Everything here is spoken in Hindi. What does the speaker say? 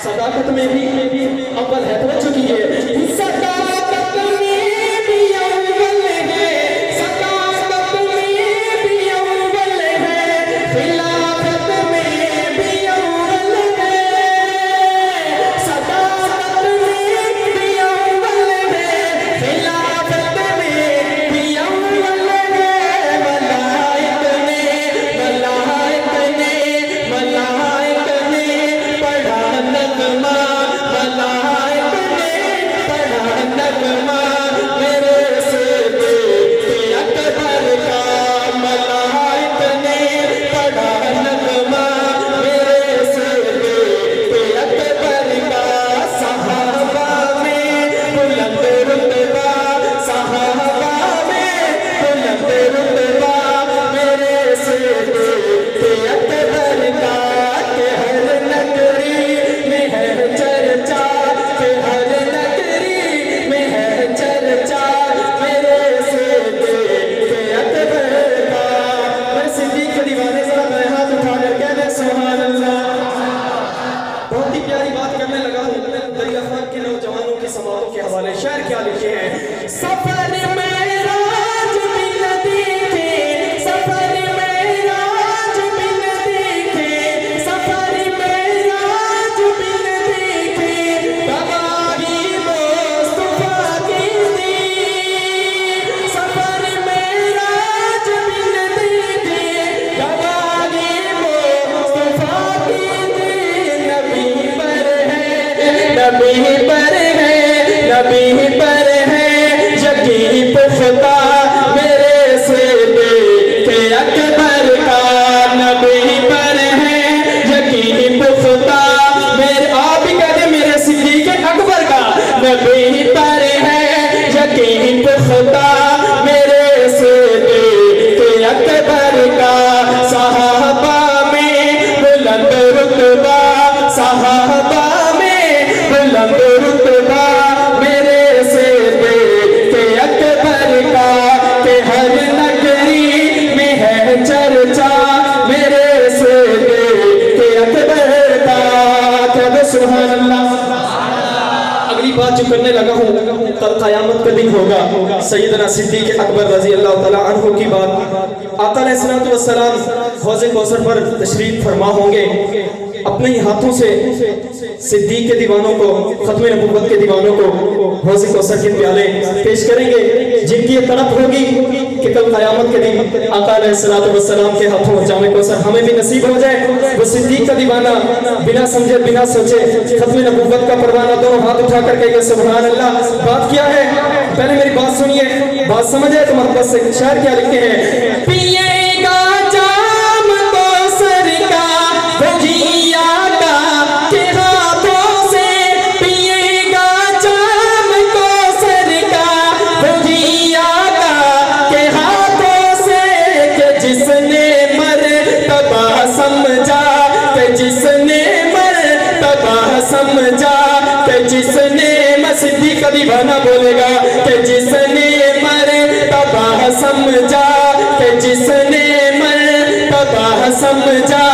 सदाकत में भी अव्वल है, तो चुकी है। सदाकत में भी अव्वल है, सदाकत में भी अव्वल है, खिलाफत में भी अव्वल है, सदाकत में भी अव्वल है, खिलाफत में भी अव्वल है। मलाइक ने पढ़ा नगमा, मलाइक ने पढ़ा नगमा, मेरे से बेटे अकबर का। मलाइक ने पढ़ा नगमा, मेरे से बेटे अकबर का। सहाबा में बुलंद रुतबा, सहाबा में बुलंद रुतबा, मेरे से बेटे अकबर का। के हर नगरी में है चर्चा, के हर नगरी में है चर्चा, मेरे से बेटे अकबर का। मैं सिद्दीक के दीवाने जरा मैं हाथ उठाकर कहने सुभान अल्लाह। बहुत ही प्यारी बात करने लगा हूँ। दरिया खान के नौजवानों की समातों के हवाले शायर क्या लिखे हैं। सफर में राज बिन देखे, सफर में राज बिन देखे, सफर में राज बिन देखे, गवाही मुस्तफा की दी। सफर में राज बिन देखे, गवाही मुस्तफा की दी। नबी पर है, नबी पर है, नबी पर है यकीन पुख्ता, मेरे से बेटे अकबर का। नबी पर है यकीन पुख्ता, मेरे आप ही कहते मेरे सिद्दीक अकबर का। नबी पर है यकीन पुख्ता, मेरे से बेटे अकबर का। सहाबा में बुलंद रुतबा, सहाबा में बुलंद रुतबा, मेरे से बेटे अकबर का। के हर नगरी में है चर्चा, मेरे से बेटे अकबर का। कहते सुभान अल्लाह। अगली बात जो करने लगा हूँ, कल क़यामत का दिन होगा। सैयदना सिद्दीक अकबर रज़ी अल्लाह तआला अन्हु की बात। आका अलैहिस्सलातु वस्सलाम हौज़े कौसर पर तशरीफ फरमा होंगे। अपने ही हाथों से सिद्दीक के दीवानों को, खत्मे नबुव्वत के दीवानों को हौज़े कौसर के प्याले पेश करेंगे, जिनकी ये तड़प होगी कि कल क़यामत के दिन आका अलैहिस्सलातु वस्सलाम के हाथों जामे कौसर हमें भी नसीब हो जाए। वो सिद्दीक का दीवाना बिना समझे बिना सोचे खत्मे नबुव्वत का परवाना दोनों हाथ उठा कर कहेंगे सुभान अल्लाह। बात क्या है, पहले मेरी बात सुनिए, बात समझ आए तो मोहब्बत से। शायर क्या लिखते हैं। पिएगा जाम कौसर का भजिया का के हाथों से, पिएगा जाम कौसर का भजिया का के हाथों से। कि जिसने मर्तबा समझा, कि जिसने मर्तबा समझा, कि जिसने सिद्दीक का दीवाना बोलेगा कि जिसने मर्तबा समझा कि जिसने मर्तबा समझा